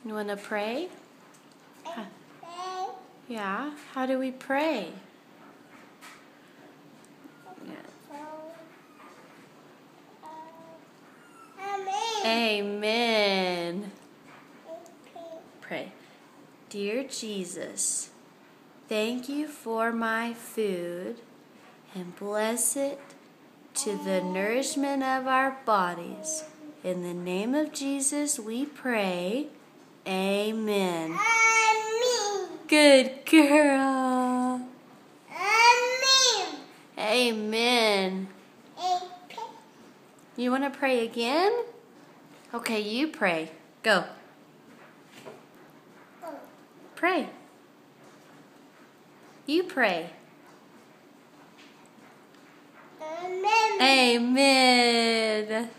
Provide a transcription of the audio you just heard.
You want to pray? Yeah. How do we pray? Amen. Pray. Dear Jesus, thank you for my food and bless it to the nourishment of our bodies. In the name of Jesus we pray. Amen. Amen. Good girl. Amen. Amen. Amen. You want to pray again? Okay, you pray. Go. Pray. You pray. Amen. Amen.